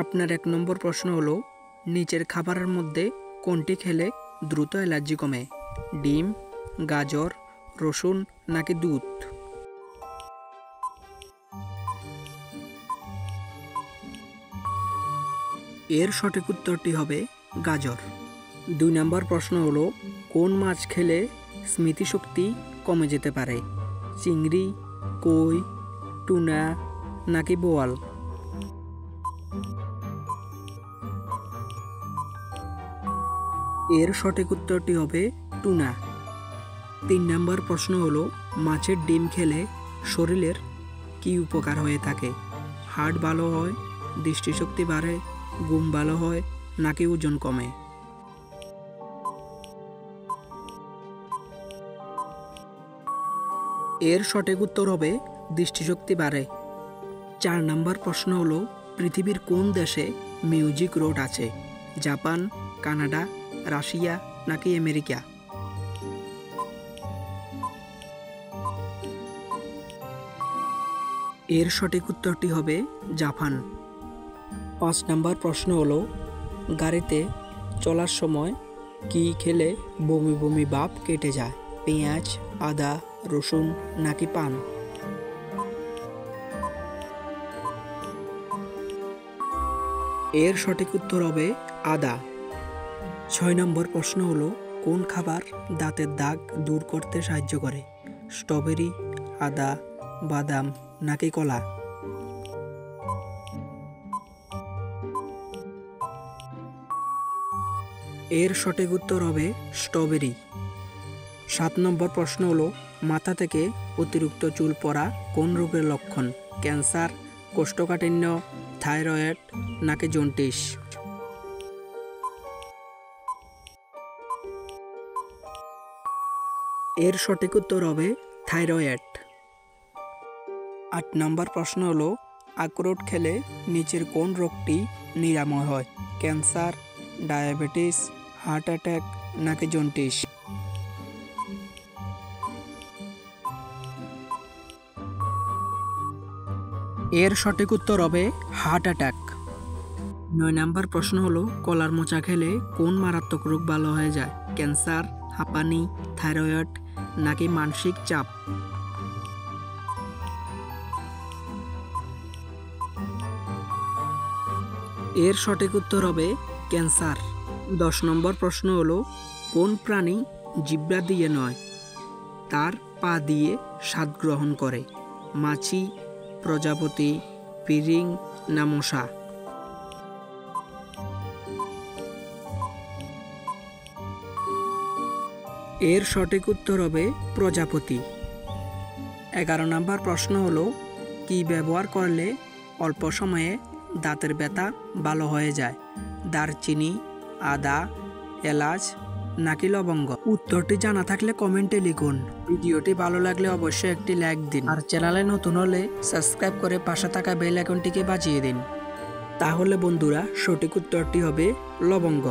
আপনার ১ নম্বর প্রশ্ন হলো নিচের খাবারের মধ্যে কোনটি খেলে দ্রুত অ্যালার্জি কমে? ডিম, গাজর, রসুন নাকি দুধ? এর সঠিক উত্তরটি হবে গাজর। ২ নম্বর প্রশ্ন হলো কোন মাছ খেলে স্মৃতিশক্তি কমে যেতে পারে? চিংড়ি, কই, টুনা নাকি বোয়াল? এর সঠিক উত্তরটি হবে টুনা। ৩ নম্বর প্রশ্ন হলো মাছের ডিম খেলে শরীরের কী উপকার হয়ে থাকে? হার্ট ভালো হয়, দৃষ্টিশক্তি বাড়ে, ঘুম ভালো হয় নাকি ওজন কমে? এর সঠিক উত্তর হবে দৃষ্টিশক্তি বাড়ে। ৪ নম্বর প্রশ্ন হলো পৃথিবীর কোন দেশে মিউজিক রোড আছে? জাপান, কানাডা, রাশিয়া নাকি আমেরিকা? এর সঠিক উত্তরটি হবে জাপান। ৫ নম্বর প্রশ্ন হলো গাড়িতে চলার সময় কি খেলে বমি বমি ভাব কেটে যায়? পেঁয়াজ, আদা, রসুন নাকি পান? এর সঠিক উত্তর হবে আদা। ৬ নম্বর প্রশ্ন হলো কোন খাবার দাঁতের দাগ দূর করতে সাহায্য করে? স্ট্রবেরি, আদা, বাদাম নাকি কলা? এর সঠিক উত্তর হবে স্ট্রবেরি। ৭ নম্বর প্রশ্ন হলো মাথা থেকে অতিরিক্ত চুল পড়া কোন রোগের লক্ষণ? ক্যান্সার, কোষ্ঠকাঠিন্য, থাইরয়েড নাকি জন্ডিস? এর সঠিক উত্তর হবে থাইরয়েড। ৮ নম্বর প্রশ্ন হলো আখরোট খেলে নিচের কোন রোগটি নিরাময় হয়? ক্যান্সার, ডায়াবেটিস, হার্ট অ্যাটাক নাকি জন্ডিস? এর সঠিক উত্তর হবে হার্ট অ্যাটাক। ৯ নম্বর প্রশ্ন হলো কলার মোচা খেলে কোন মারাত্মক রোগ ভালো হয়ে যায়? ক্যান্সার, হাঁপানি, থাইরয়েড নাকি মানসিক চাপ? এর সঠিক উত্তর হবে ক্যান্সার। ১০ নম্বর প্রশ্ন হলো কোন প্রাণী জিহ্বা দিয়ে নয় তার পা দিয়ে স্বাদ গ্রহণ করে? মাছি, প্রজাপতি, ফিরিং না মশা? এর সঠিক উত্তর হবে প্রজাপতি। ১১ নম্বর প্রশ্ন হলো কি ব্যবহার করলে অল্প সময়ে দাঁতের ব্যথা ভালো হয়ে যায়? দারচিনি, আদা, এলাচ নাকি লবঙ্গ? উত্তরটি জানা থাকলে কমেন্টে লিখুন। ভিডিওটি ভালো লাগলে অবশ্যই একটি লাইক দিন আর চ্যানেলে নতুন হলে সাবস্ক্রাইব করে পাশে থাকা বেল আইকনটিকে বাজিয়ে দিন। তাহলে বন্ধুরা সঠিক উত্তরটি হবে লবঙ্গ।